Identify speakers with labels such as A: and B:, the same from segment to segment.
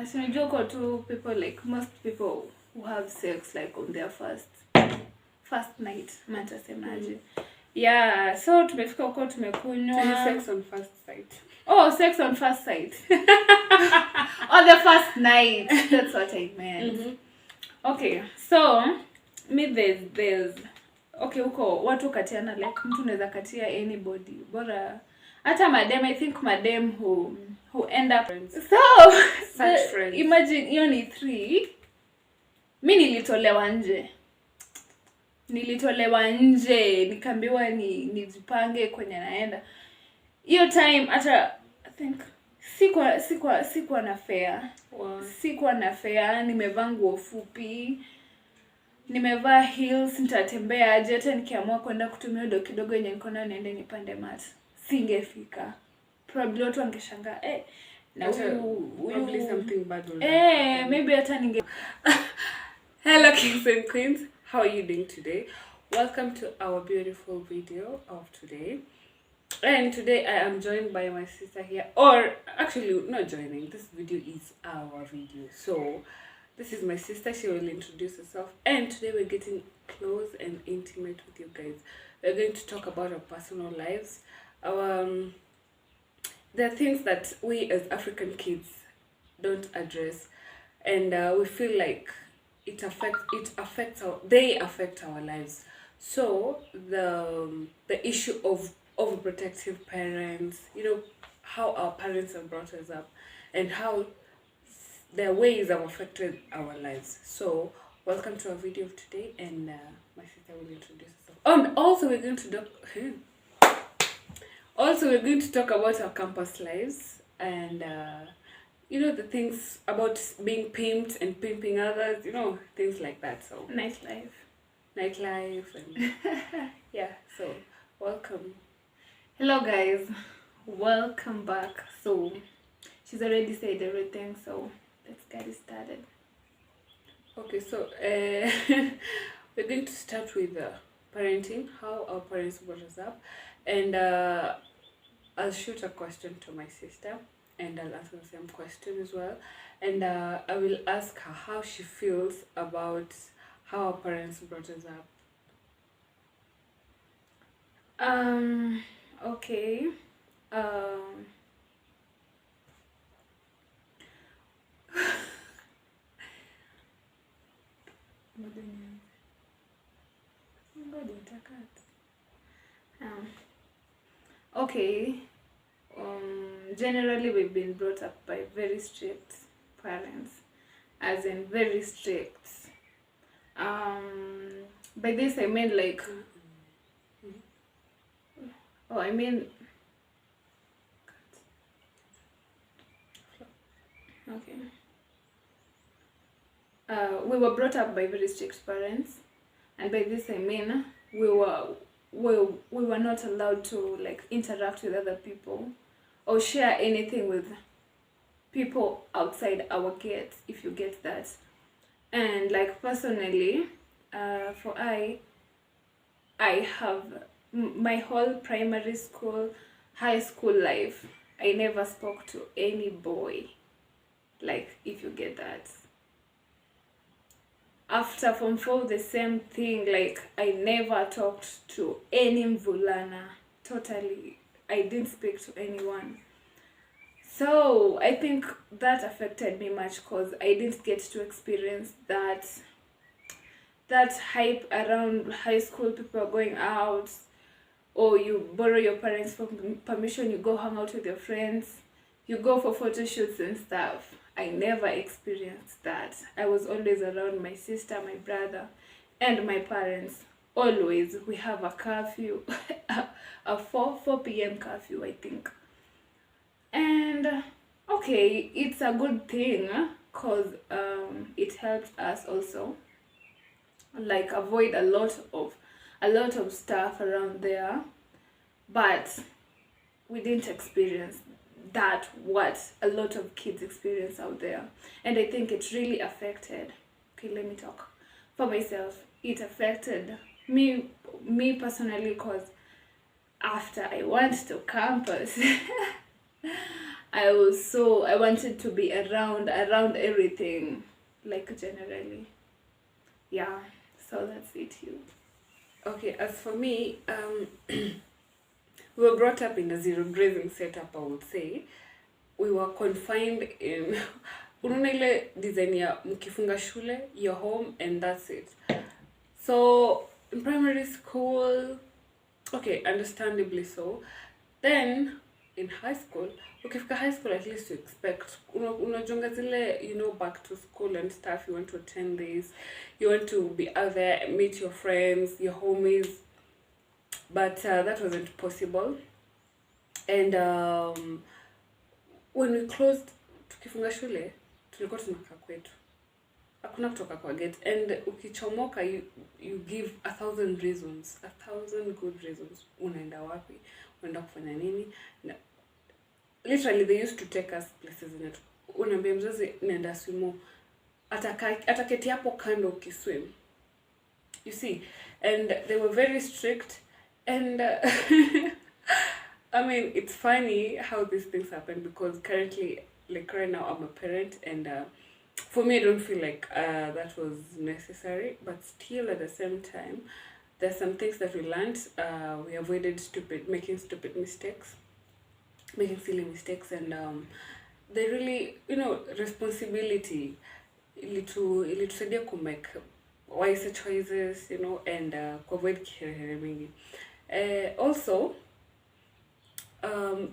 A: So unajua uko tu people like most people who have sex like on their first night, matasemaje. Yeah, so tumefika huko tumekunywa.
B: Sex on first sight.
A: Oh, sex on first sight. On the first night. That's what I meant. Okay, so me there's okay, huko watu katiana like mtu unaweza katia anybody. Bora hata madem, I think madem who end up so
B: such friends.
A: Imagine hiyo ni 3. Mimi nilitolewa nje nikaambiwa nijipange kwenye naenda. Hiyo time hata I think sikuwa na fare.
B: Wow.
A: Sikuwa na fare, nimevaa nguo fupi. Nimevaa heels, nitatembea aje hata nikiamua kwenda kutumia do kidogo yenye niko nayo niende nipande mat. Singefika. Probably watu wangeshangaa na
B: probably something bad will
A: maybe hata ninge.
B: Hello kings and queens, how are you doing today? Welcome to our beautiful video of today. And today I am joined by my sister here, or actually not joining, this video is our video. So this is my sister, she will introduce herself, and today we're getting close and intimate with you guys. We're going to talk about our personal lives. There are things that we as African kids don't address, and we feel like they affect our lives. So the issue of overprotective parents, you know, how our parents have brought us up and how their ways have affected our lives. So welcome to our video of today, and my sister will introduce herself. And also we're going to talk about our campus lives and you know, the things about being pimped and pimping others, you know, things like that. So nightlife and yeah, so welcome.
A: Hello guys, welcome back. So she's already said everything, so let's get it started.
B: Okay, so we're going to start with parenting, how our parents brought us up, and I'll shoot a question to my sister and I'll answer the same question as well, and I will ask her how she feels about how our parents brought us up.
A: Okay. Okay. Generally we've been brought up by very strict parents, as in very strict. By this I mean like okay. We were brought up by very strict parents, and by this I mean we were not allowed to like interact with other people or share anything with people outside our gates, if you get that. And like personally, for I have my whole primary school, high school life, I never spoke to any boy, like if you get that. After Form 4, the same thing, like I never talked to any mvulana, totally. I didn't speak to anyone. So I think that affected me much because I didn't get to experience that hype around high school. People are going out, or you borrow your parents' permission, you go hang out with your friends, you go for photo shoots and stuff. I never experienced that. I was always around my sister, my brother, and my parents. Always. We have a curfew, a 4 p.m. curfew, I think. And okay, it's a good thing because it helps us also like avoid a lot of stuff around there, but we didn't experience that what a lot of kids experience out there. And I think it really affected, okay, let me talk for myself. It affected me personally because after I went to campus I wanted to be around everything, like generally. Yeah, so that's it. You.
B: Okay, as for me, we were brought up in a zero grazing setup, I would say. We were confined in unaona ile design ya mkifunga shule, you're home and that's it. So in primary school, okay, understandably so. Then in high school, ukifika high school, at least you expect unajonga zile, you know, back to school and stuff. You want to attend this, you want to be out there, meet your friends, your homies, but that wasn't possible. And when we closed, tukifunga shule, tulikuwa tunakaa kwetu, hakuna kutoka kwa gate. And ukichomoka, you give 1,000 reasons, 1,000 good reasons. Unaenda wapi, unaenda kufanya nini. Literally they used to take us places in it. Unaambia mzazi naenda swimo, ataketi hapo kando ukiswim, you see. And they were very strict. And I mean, it's funny how these things happen, because currently, like right now, I'm a parent, and for me, I don't feel like that was necessary. But still, at the same time, there's some things that we learned. We avoided making stupid mistakes, making silly mistakes, and they really, you know, responsibility ilitusaidia to make wise choices, you know, and avoid kiherehere mingi. Also,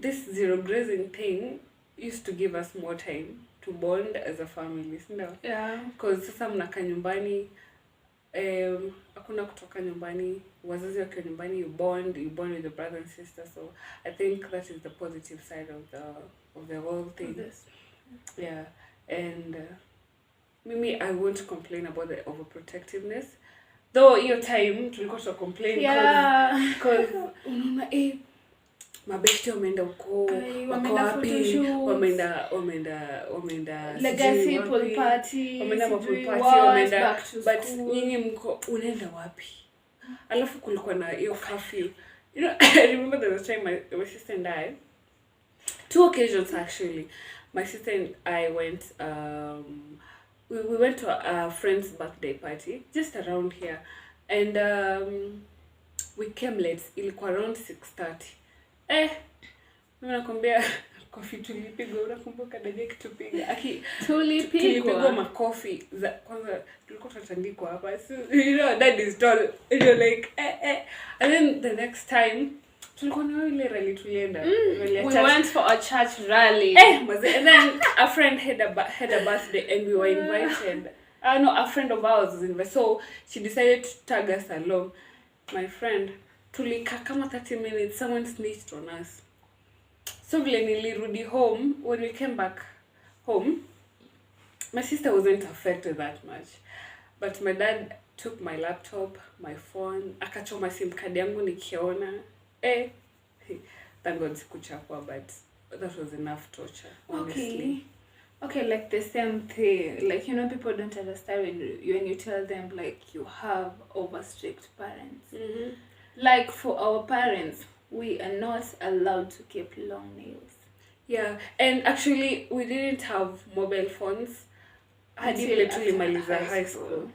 B: this zero grazing thing used to give us more time to bond as a family, no?
A: Yeah.
B: Because sasa mnakaa nyumbani, hakuna kutoka nyumbani, wazazi wakiwa nyumbani, you bond with your brother and sister. So I think that is the positive side of the whole thing.
A: Yes.
B: Yeah. And Mimi, I won't complain about the overprotectiveness. Though your time tulikuwa to complain, because unaona mabeshte wameenda huko, wako wapi, wameenda
A: legacy pool party,
B: wameenda wameenda, but nyinyi mko unaenda wapi? Alafu kulikuwa na hiyo curfew. You know, I remember there was a time my sister and I, 2 occasions actually, my sister and I went, we went to a friend's birthday party just around here, and we came late. Ilikuwa around 6:30. Nakwambia kofi tulipigwa, unakumbuka dada kitupiga tulipigwa makofi za kwanza, tulikuwa tunatandikwa hapa, so you know that is tall, you're like and then the next time tulikuwa na ile rally tulienda,
A: we went for a church rally,
B: and then a friend had a birthday and we were invited. No, a friend of ours was invited, so she decided to tag us along. My friend, tulika kama 30 minutes, someone snitched on us. So vile nilirudi home, when we came back home, my sister wasn't affected that much, but my dad took my laptop, my phone, akachoma sim card yangu nikiona. Thank God sikuchapwa, but that was enough torture, honestly.
A: Okay, like the same thing. Like, you know, people don't understand when you tell them, like, you have over strict parents.
B: Mm-hmm.
A: Like, for our parents, we are not allowed to keep long nails.
B: Yeah, and actually, we didn't have mobile phones until high school.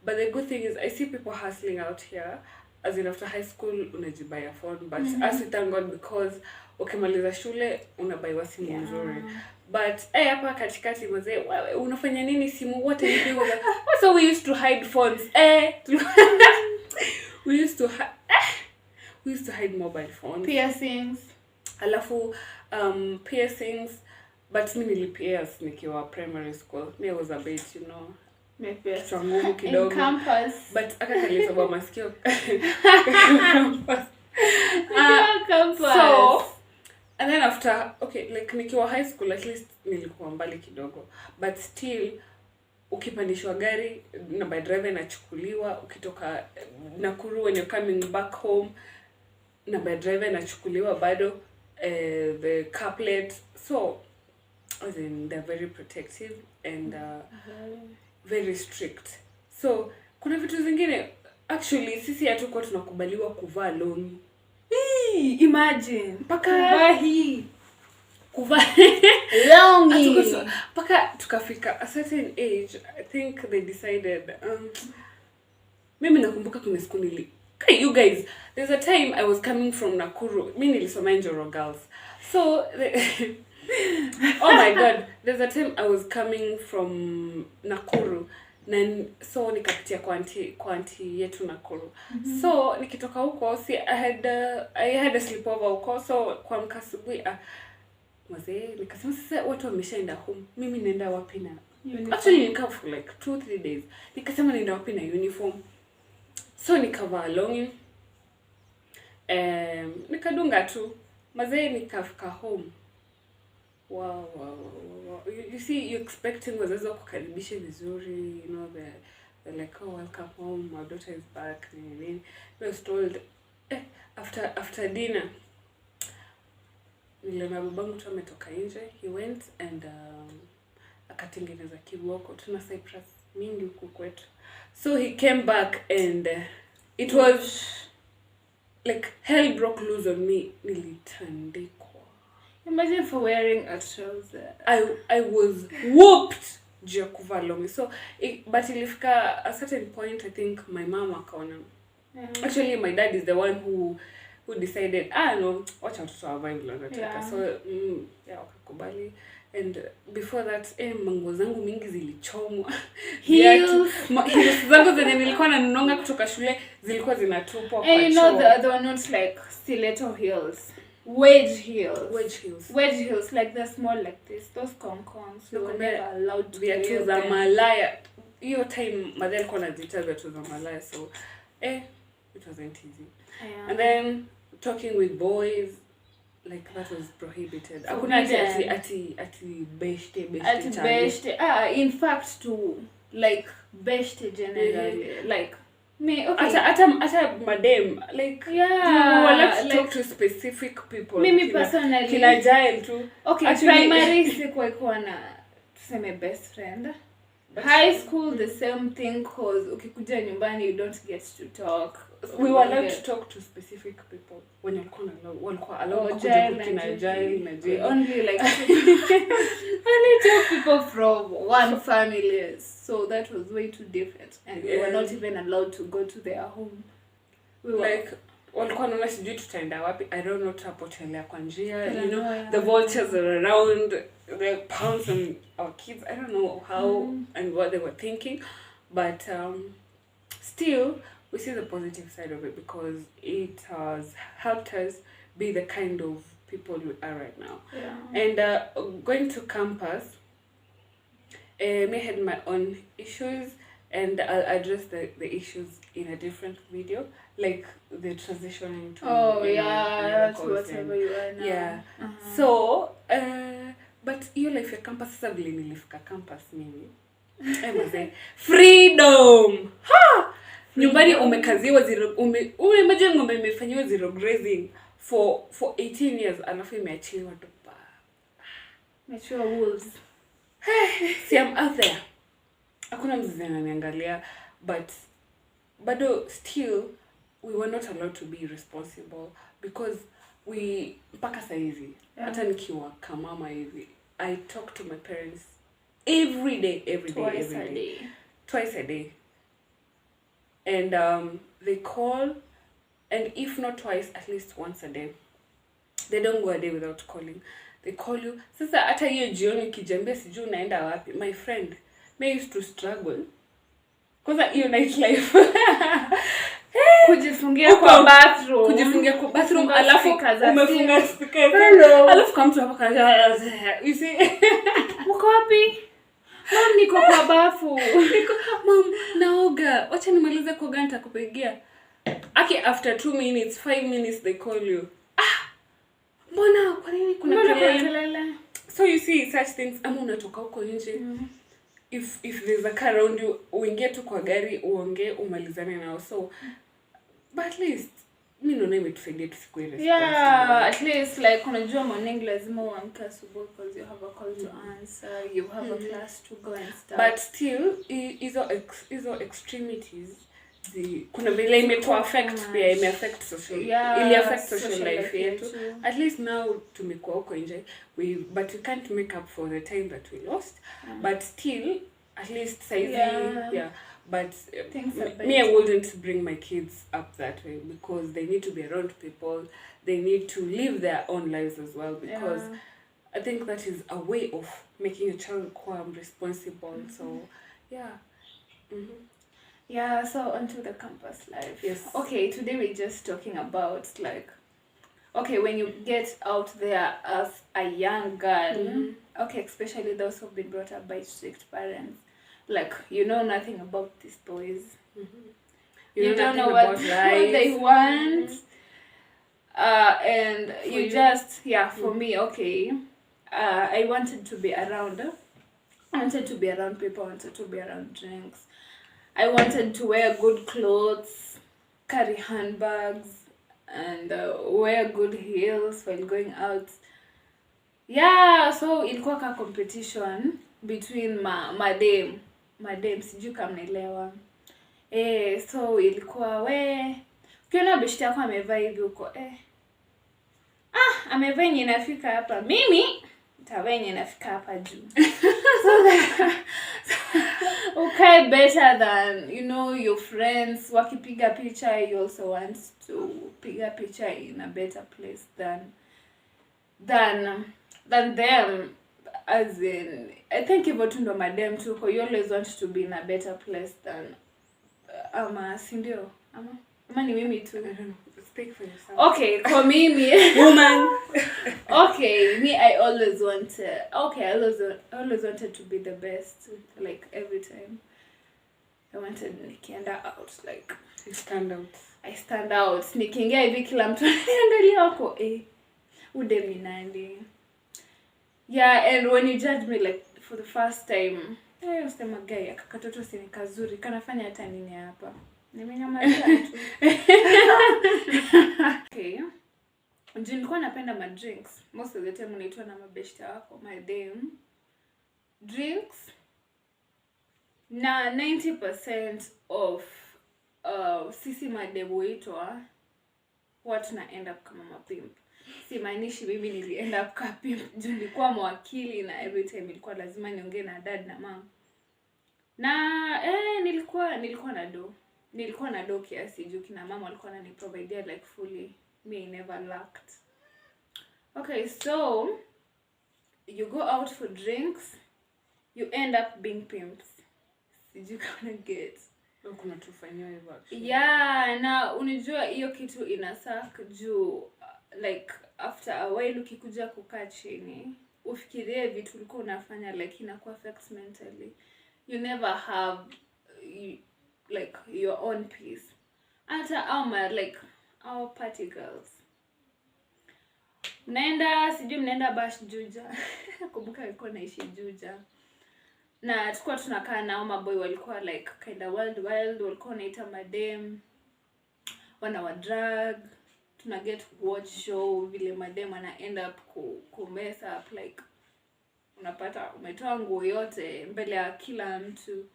B: But the good thing is, I see people hustling out here. As in, after high school, unajibaya phone. But as we thank God, because ukimaliza shule, unabaiwa simu nzuri. But hapa katikati mzee, unafanya nini simu? What are you doing? So we used to hide phones. We used to hide mobile phones.
A: Piercings.
B: Alafu piercings, but mimi nilipierce nikiwa primary school. Me was a bit, you know,
A: in campus.
B: But akakaliza kwa masikio. Campus. So, and then after, okay, like nikiwa high school, at least nilikuwa mbali kidogo. But still, ukipandishwa gari, na by driver inachukuliwa, ukitoka Nakuru when you're coming back home, na by driver inachukuliwa bado, the car plate. So, as in, they're very protective and very strict. So, kuna vitu zingine, actually, sisi hatukuwa tunakubaliwa kuvaa longi.
A: Imagine.
B: Mpaka
A: Longi.
B: Paka tukafika a certain age, I think they decided mimi nakumbuka kuna siku nili. Okay, you guys, there's a time I was coming from Nakuru. Mimi nilisoma Njoro Girls. So oh my god, there's a time I was coming from Nakuru. So nikapitia kwa auntie yetu Nakuru. So nikitoka huko, see I had a sleepover huko, so kwa mkasubuhi mzee nikasema sasa watu wameshaenda home, mimi naenda wapi na uniform? Actually nikaa for like 2-3 days. Nikasema naenda wapi na uniform. So nikavaa longi. Nikadunga tu. Mzee nikafika home. Wow. You see, you expecting wazazi kukaribisha vizuri, you know, they're like, oh, welcome home, my daughter is back. I was told after dinner niliona babangu tu ametoka nje. He went and akatengeneza kiboko. Tuna cypress mingi huku kwetu. So he came back and it was like hell broke loose on me. Nilitandikwa.
A: Imagine for wearing a trouser.
B: I was whooped juu ya kuvaa longi. So but ilifika a certain point, I think my mom akaona. Actually my dad is the one who decided no, watch out to avae vile nataka. So yeah, wakakubali. And before that mango zangu mingi zilichomwa.
A: Heels
B: zangu zenye nilikuwa nanunua kutoka shule zilikuwa zinatupwa kwa choo.
A: And you know they were not like stiletto heels. Wedge heels, like they're small like this. Those concons we were never allowed to wear
B: them. Za Malaya. Hiyo time mother alikuwa anaziita viatu za Malaya, so it wasn't easy. Yeah. And then talking with boys, like that was prohibited. Hakuna ati beshte.
A: In fact to like beshte generally, like me, okay.
B: Ata madam, like
A: yeah,
B: you were allowed to talk to specific people.
A: Mimi personally
B: kila jail tu.
A: Okay, actually, primary sikuwa na tuseme best friend. But high school the same thing, cause ukikuja nyumbani you don't get to talk.
B: We were allowed to talk to specific people when walikuwa allowed to jail.
A: Only like only two people from one family, so that was way too different, and we were not even allowed to go to their home. We were
B: like walikuwa naona sijui tutaenda wapi, I don't know, tutapotelea kwa njia, you know, the vultures are around, they pounce on our kids. I don't know how and what they were thinking, but still we see the positive side of it because it has helped us be the kind of people we are right now.
A: Yeah.
B: And going to campus, I had my own issues, and I'll address the issues in a different video, like the transitioning to
A: whatever you are now.
B: Yeah. So but hiyo life ya campus sasa vile nilifika campus mimi freedom. Nyumbani umekaziwa imagine ngombe imefanywa zero grazing for 18 years alafu imeachiliwa tu
A: mature wolves.
B: See, I'm out there. Hakuna mzazi ananiangalia, but bado still we were not allowed to be responsible because we mpaka saizi hata nikiwa kama hivi I talk to my parents every day. Twice a day. And they call, and if not twice, at least once a day. They don't go a day without calling. They call you. Sasa hata hiyo jioni kijambia sijui unaenda wapi. My friend may used to struggle. Kwanza hiyo nightlife.
A: Kujifungia kwa bathroom.
B: Alafu umefunga speaker. Alafu kama mtu hapo kana you see.
A: Uko wapi? Mom, niko kwa bafu.
B: Mom, naoga. Wacha nimalize kuoga nitakupigia. After 2 minutes, 5 minutes they call you. Mbona kwa nini kuna kelele? So you see such things, ama unatoka huko nje. If there's a car around you, uingie tu kwa gari, uongee, umalizane nao. So but at least mimi naona imetusaidia tusikue responsible.
A: Yeah, at least like unajua morning lazima uamke asubuhi because you have a call to answer, you have a class to go and stuff.
B: But still hizo extremities kuna vile imetu affect pia imeaffect social ili affect social life yetu. At least now tumekuwa huko nje, but we can't make up for the time that we lost, but still at least saizi but me, I wouldn't bring my kids up that way because they need to be around people, they need to live their own lives as well, because I think that is a way of making a child become responsible. So
A: yeah, so onto the campus life.
B: Yes.
A: Okay, today we're just talking about like, okay, when you get out there as a young girl, okay, especially those who've been brought up by strict parents, like you know nothing about these boys. You don't know what they want. And for you just for me, okay, I wanted to be around people, I wanted to be around drinks, I wanted to wear good clothes, carry handbags, and wear good heels while going out. So ilikuwa ka competition between madem sijui kama naelewa. So ilikuwa ukiona beshte yako amevaa hivi huko amevaa yenye inafika hapa, mimi nitavaa yenye inafika hapa juu. So that okay, better than your friends wakipiga picha, you also want to piga picha in a better place than them, as in I think hivyo tu ndo madem tuko, you always want to be in a better place than sindio ama ni mimi tu.
B: Speak for yourself.
A: Okay, kwa mimi
B: woman.
A: Okay, me I always wanted to be the best, like every time I wanted nikienda out, like I stand out nikiingia hivi kila mtu ananiangalia wako udemi nani. And when you judge me like for the first time, usema guy akakatoto si kazuri kanafanya hata nini hapa, nimenyamaza tu. Okay, nilikuwa napenda ma drinks most of the time, unaitwa na mabeshte wako madem drinks, na 90% of sisi madem weitwa what na end up kama mapimp. Simaanishi mimi nili up kama pimp, juu nilikuwa mwakili na every time ilikuwa lazima niongee na dad na mom. Na nilikuwa na do kiasi juu kina mama walikuwa wananiprovidea like fully. Me, I never lacked. Okay, so you go out for drinks, you end up being pimps. Did you gonna get?
B: Kuna tufanywa hivyo.
A: Na unajua hiyo kitu inasak juu like after a while ukikuja kukaa chini ufikirie vitu ulikuwa unafanya, like inakuwa affect mentally. You never have like your own peace. Hata like our party girls, mnaenda bash Juja. Kumbuka nilikuwa naishi Juja, na tulikuwa tunakaa nao maboy walikuwa like kinda wild, walikuwa wanaita madem, wana drag, tuna get watch show vile madem ana end up ku mess up, like unapata umetoa nguo yote mbele ya kila mtu,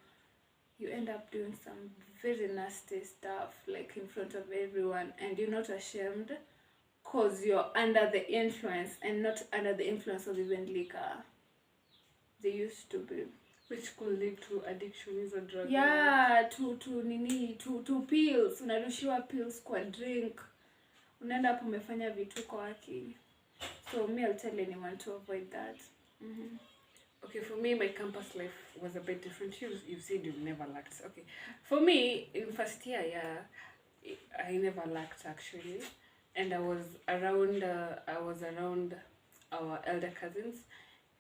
A: you end up doing some very nasty stuff like in front of everyone, and you're not ashamed because you're under the influence and not under the influence of even liquor. They used to be,
B: which could lead to addiction or drug.
A: To pills. Unarushiwa pills kwa drink, unaenda hapo umefanya vituko akili. So me, I'll tell anyone to avoid that.
B: Okay, for me, my campus life was a bit different. You said you never lacked. Okay, for me, in first year, I never lacked actually, and I was around our elder cousins,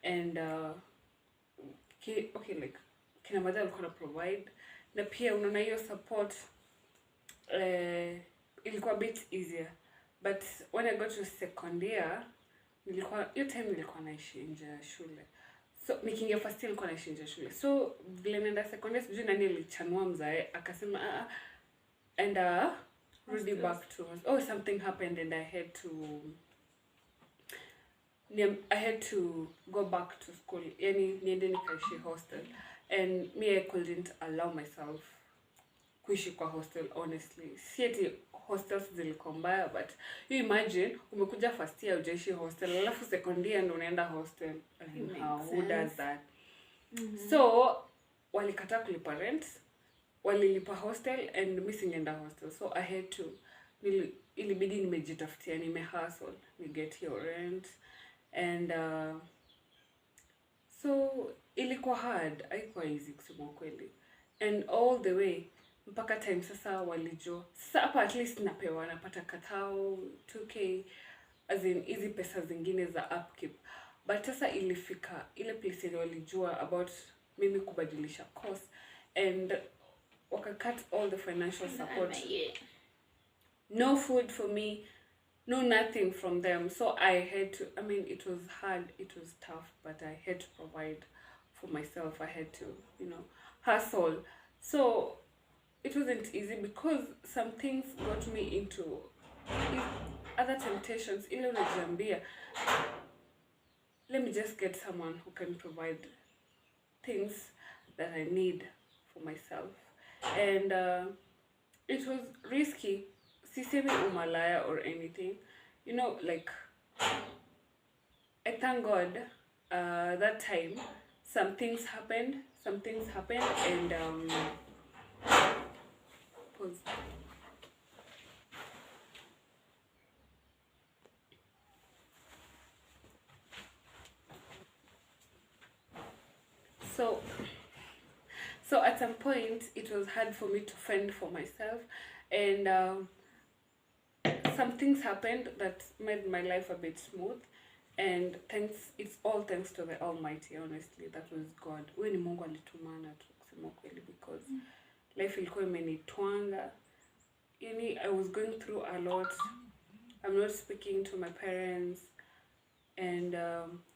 B: and okay, like kina madha walikuwa provide, na pia unaona hiyo support ilikuwa a bit easier. But when I got to second year, nilikuwa naishi nje ya shule. So nikiingia first year nilikuwa naishi nje ya shule. So vile nenda second year sijui nani alichanua mzae akasema and really back to something happened and I had to go back to school. Yani niende nikaishi hostel, and me I couldn't allow myself kuishi kwa hostel honestly. Si eti hostels zilikuwa mbaya, but you imagine umekuja first year hujaishi hostel, alafu second year ndio unaenda hostel. Who does that? So walikataa kulipa rent, walilipa hostel, and mimi singeenda hostel, so I had to ilibidi nimejitafutia, hustle ni get your rent, and so ilikuwa hard, haikuwa easy kusema kweli, and all the way mpaka time sasa walijua sasa hapa at least napata kathao 2k, as in hizi pesa zingine za upkeep, but sasa ilifika ile place ile walijua about mimi kubadilisha course, and wakacut all the financial support. No food for me, no nothing from them, so I had to, I mean, it was hard, it was tough, but I had to provide for myself. I had to, hustle. So it wasn't easy because some things got me into other temptations. Ile unajiambia, let me just get someone who can provide things that I need for myself, and it was risky. Sisemi umalaya or anything, like, I thank God that time some things happened, and pause. So at some point it was hard for me to fend for myself, and some things happened that made my life a bit smooth, and it's all thanks to the Almighty. Honestly, that was God. Wewe ni Mungu alitumana tu kusema kweli, because life ilikuwa imenitwanga. I was going through a lot. I'm not speaking to my parents, and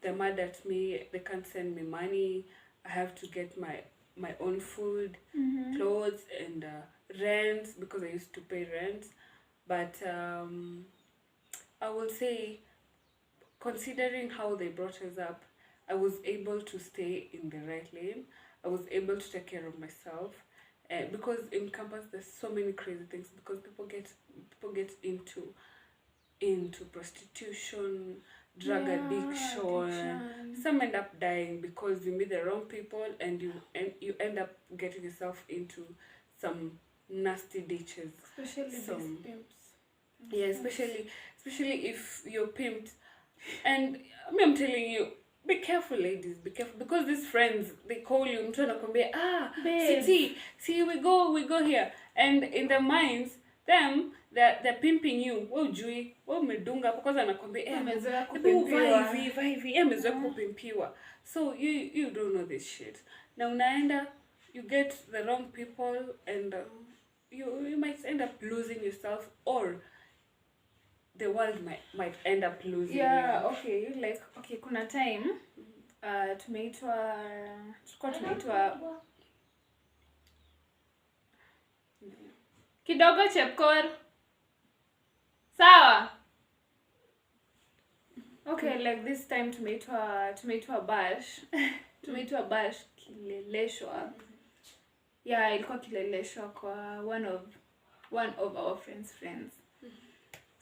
B: they're mad at me. They can't send me money. I have to get my own food, clothes, and rent, because I used to pay rent. But I will say, considering how they brought us up, I was able to stay in the right lane. I was able to take care of myself, because in campus there's so many crazy things, because people get into prostitution, drug addiction. Some end up dying because you meet the wrong people, and you end up getting yourself into some nasty ditches.
A: Especially these pimps.
B: Yeah, especially if you're pimped. And I'm telling you, be careful, ladies, be careful, because these friends, they call you, mtu anakwambia, see, we go here, and in their minds, them, they're pimping you. Wewe ujui, wewe umedunga, because anakwambia
A: amezoea kupimpiwa.
B: Amezoea kupimpiwa. So you don't know this shit. Na unaenda, you get the wrong people, and you might end up losing yourself, or the world might end up losing you.
A: Okay, kuna time tulikuwa tumeitwa kidogo Chepkor. Sawa? Okay, like this time tumeitwa bash. Tumeitwa bash Kileleshwa. Yeah, ilikuwa Kileleshwa kwa one of our friends.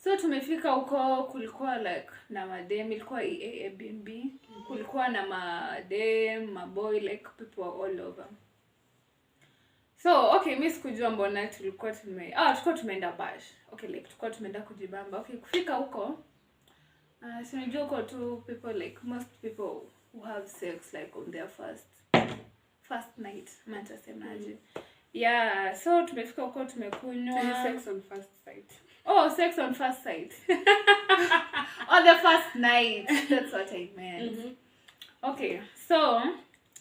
A: So tumefika huko, kulikuwa like na madem, ilikuwa Airbnb, kulikuwa na madem, maboy, like people were all over. So okay, mimi sikujua mbona tulikuwa tumeenda bash. Okay, like tulikuwa tumeenda kujibamba. Okay, kufika huko, sinajua huko tu people, like most people who have sex like on their first night, matasemaje. Yeah, so tumefika huko, tumekunywa
B: sex on first sight.
A: Oh, sex on first sight. On the first night. That's what I meant. Okay, so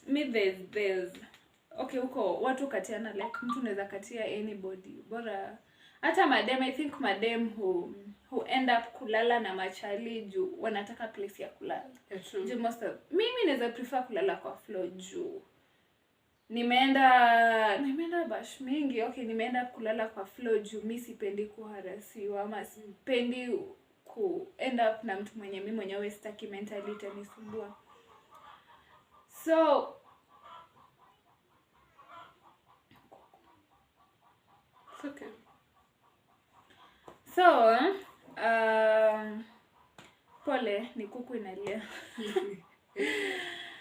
A: there's okay, huko watu katiana, like mtu unaweza katia anybody. Bora hata madem, I think madem who end up kulala na machali juu wanataka place ya kulala. Mimi naweza prefer kulala kwa floor juu. Nimeenda bash mingi. Okay, nimeenda kulala kwa floor juu mimi sipendi kuharasiwa, ama sipendi ku end up na mtu mwenye mimi mwenyewe sitaki mentality anisumbua. So
B: It's okay.
A: So, pole ni kuku inalia.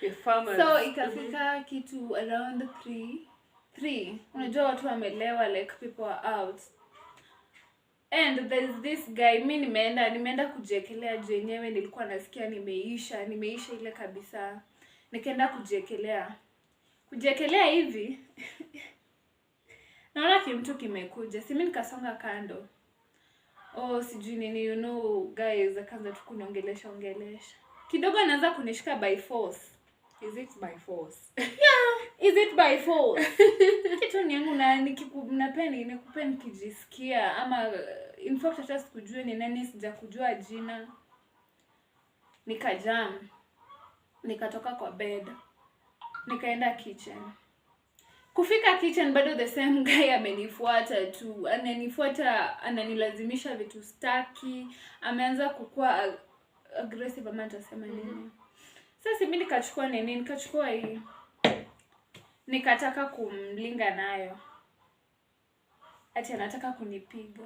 B: Your farmers.
A: So ikafika kitu around 3. Unajua watu wamelewa, like people are out. And there's this guy, mi nimeenda kujiekelea juu yenyewe nilikuwa nasikia nimeisha ile kabisa. Nikaenda kujiekelea hivi. Naona kimtu kimekuja. Si mimi nikasonga kando. Oh, sijui nini, you know, guys, akaanza tu kuniongelesha. Kidogo anaanza kunishika by force.
B: Is it by force?
A: Yeah, is it by force? Kitu ni yangu na nikupe nikijisikia ama in fact hata sikujua ni nani, sijakujua jina. Nikajam. Nikatoka kwa bed. Nikaenda kitchen. Kufika kitchen bado the same guy amenifuata tu. Ananilazimisha vitu staki. Ameanza kukua aggressive, ama nitasema nini. Sasa mimi nikachukua hii. Nikataka kumlinga nayo. Ati anataka kunipiga.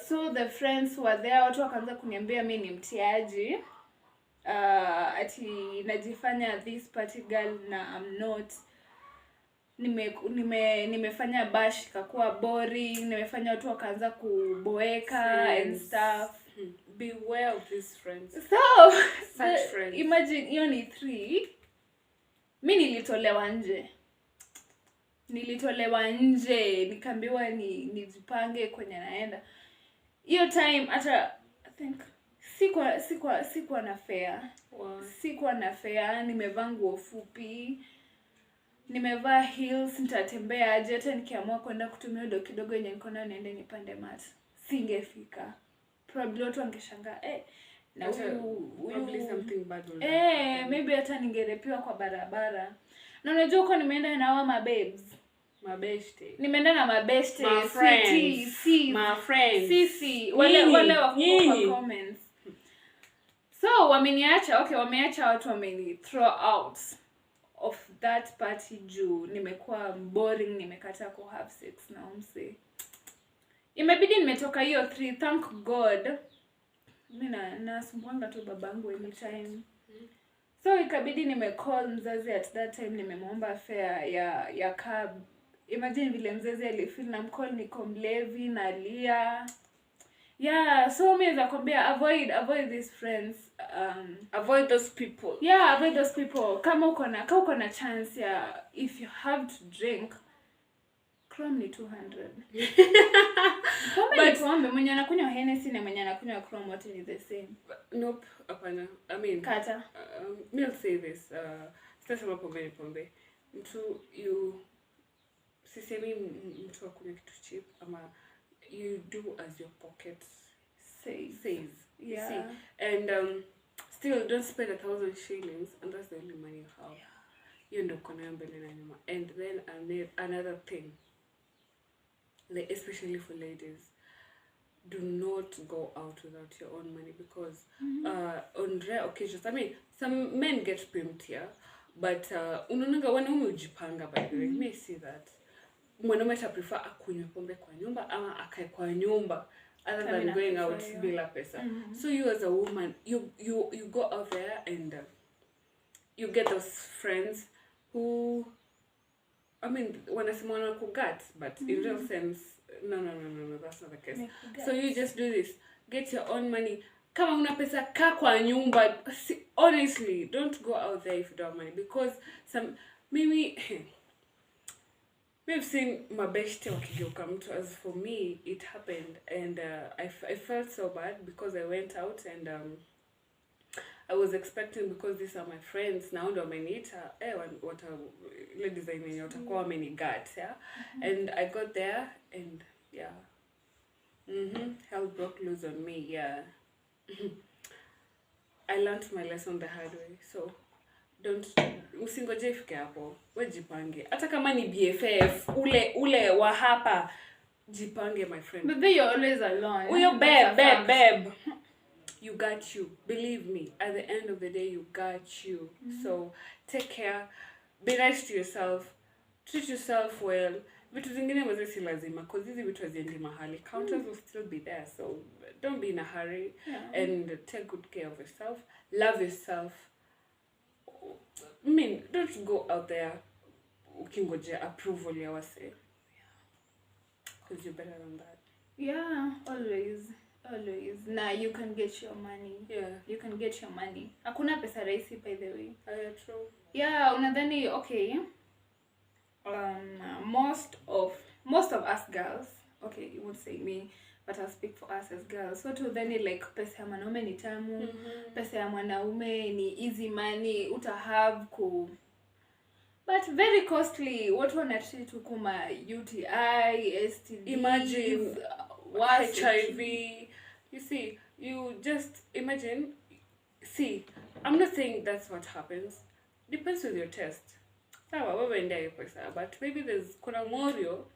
A: So the friends were there, watu wakaanza kuniambia mimi ni mtiaji. Ati najifanya this party girl na I'm not. Nimefanya bash ikakuwa boring, nimefanya watu wakaanza kuboeka and stuff.
B: Beware of these friends.
A: So
B: Friends.
A: Imagine hiyo ni 3. Mimi nilitolewa nje, nikaambiwa nijipange kwenye naenda. Hiyo time hata I think sikuwa na fare.
B: Wow.
A: Sikuwa na fare, nimevaa nguo fupi. Nimevaa heels, nitatembea aje? Hata nikiamua kwenda kutumia ndo kidogo yenye niko nayo niende nipande mat. Singefika. Probably watu wangeshangaa, na
B: probably something bad will
A: maybe hata ningerepiwa kwa barabara. Na unajua huko nimeenda na hawa mababes.
B: Mabeshte.
A: Nimeenda na mabeshte,
B: my friends. My friends.
A: Sisi, wale wako kwa comments. So wameacha watu wameni throw out of that party juu nimekuwa boring, nimekataa ku have sex na umse. Imebidi nimetoka hiyo 3, thank God. Mimi nasumbuanga tu babangu anytime. So ikabidi nimecall mzazi at that time, nimemwomba fare ya cab. Imagine vile mzazi alifeel na mcall niko mlevi nalia. Yeah, so mimi nakwambia avoid these friends.
B: Avoid those people.
A: Yeah, avoid those people. Kama uko na chance ya if you have to drink, Chrome ni 200. Pombe mwenye anakunywa Hennessy na mwenye anakunywa Chrome wote ni the same.
B: Nope, hapana. I mean,
A: kata.
B: I'll say this. Sasa pombe. Sisemi mtu akunywa kitu cheap ama you do as your pocket says.
A: Yeah.
B: See? And still don't spend 1,000 shillings and that's the only money you have. You ndo kona mbele na nyuma. And then another thing, like especially for ladies, do not go out without your own money because on rare occasions, I mean, some men get pimped here, but unaonanga wanaume ujipanga, by the way. May see that mwanaume ta prefer akunywe pombe kwa nyumba ama akae kwa nyumba other than going out bila pesa. So you as a woman, you go out there and you get those friends who, I mean, wanasema wanakugat, but in real sense, no, that's not the case. So you just do this, get your own money. Kama una pesa, kaa kwa nyumba. Honestly, don't go out there if you don't have money because we've seen mabeshte wakigeuka mtu. As for me, it happened and I felt so bad because I went out and I was expecting, because these are my friends, now ndo wameniita ile design yenye watakuwa wamenigat, yeah. And I got there and yeah, hell broke loose on me, yeah. I learned my lesson the hard way, so usingoje ifike hapo, wewe jipange. Hata kama ni BFF ule wa hapa, jipange my friend.
A: But then you're always alone.
B: Uyo babe. You got you. Believe me, at the end of the day, you got you. So take care. Be nice to yourself. treat yourself well. Vitu zingine mazee si lazima, cause hizi vitu haziendi mahali. Counters will still be there, so don't be in a hurry. And take good care of yourself. Love yourself. I mean, don't go out there ukingojea approval ya wase. Cause you're better than that.
A: Yeah, always. Nah, you can get your money.
B: Yeah.
A: You can get your money. Hakuna pesa rahisi, by the way.
B: True.
A: Yeah, unadhani okay. Most of us girls, okay, you won't say me, but I'll speak for us as girls. So to then like pesa ya mwanaume ni tamu, pesa ya mwanaume ni easy money, utahave ku. But very costly. Watu wanatreat kuma UTI, STD,
B: imagine HIV. You see, you just imagine. See, I'm not saying that's what happens. Depends with your test. Sawa, wewe ndio hiyo pesa. But maybe there's kuna Morio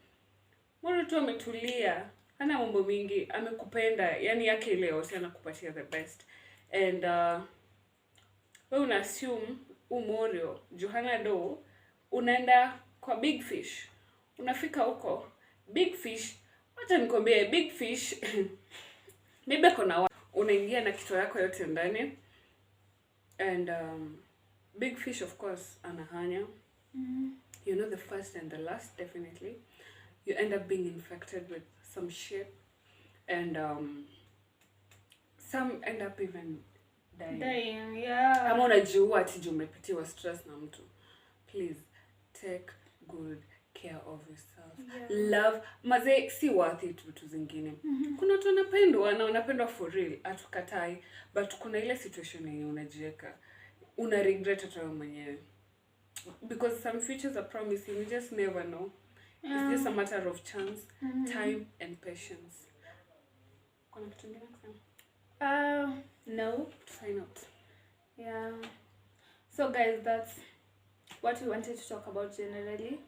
B: tu ametulia, hana mambo mingi, amekupenda, yani yake leo si anakupatia the best. And wewe una assume Morio Johanna do unaenda kwa Big Fish. Unafika huko Big Fish, wacha nikwambie Big Fish maybe kuna unaingia na kitu yako yote ndani. And Big Fish of course anahanya. You know, the first and the last, definitely. You end up being infected with some shit. And some end up even dying.
A: Yeah.
B: Kama unajua ati juu umepitiwa stress na mtu. Please take good care of yourself. Love maze si worth it vitu zingine. Kuna watu wanapendwa na wanapendwa for real, atukatai, but kuna ile situation yenye unajiweka una regret hata wewe mwenyewe. Because some futures are promising, you just never know. It's just a matter of chance, time and patience. Kuna kitu kingine kusema?
A: No.
B: Sign out.
A: Yeah. So guys, that's what we wanted to talk about generally.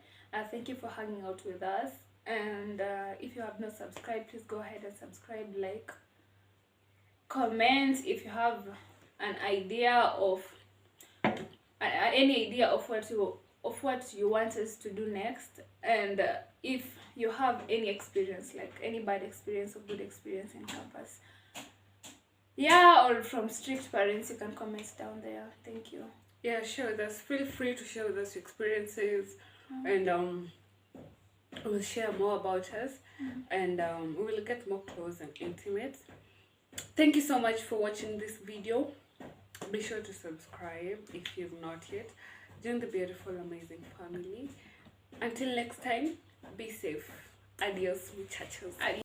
A: Thank you for hanging out with us. And if you have not subscribed, please go ahead and subscribe, like, comment if you have an idea of any idea of what you want us to do next. And if you have any experience, like any bad experience or good experience in campus, yeah, or from strict parents, you can comment down there. Thank you.
B: Yeah, share with us. Feel free to share with us your experiences, and we'll share more about us, and we will get more close and intimate. Thank you so much for watching this video. Be sure to subscribe if you've not yet. Join the beautiful, amazing family. Until next time, be safe. Adios, muchachos.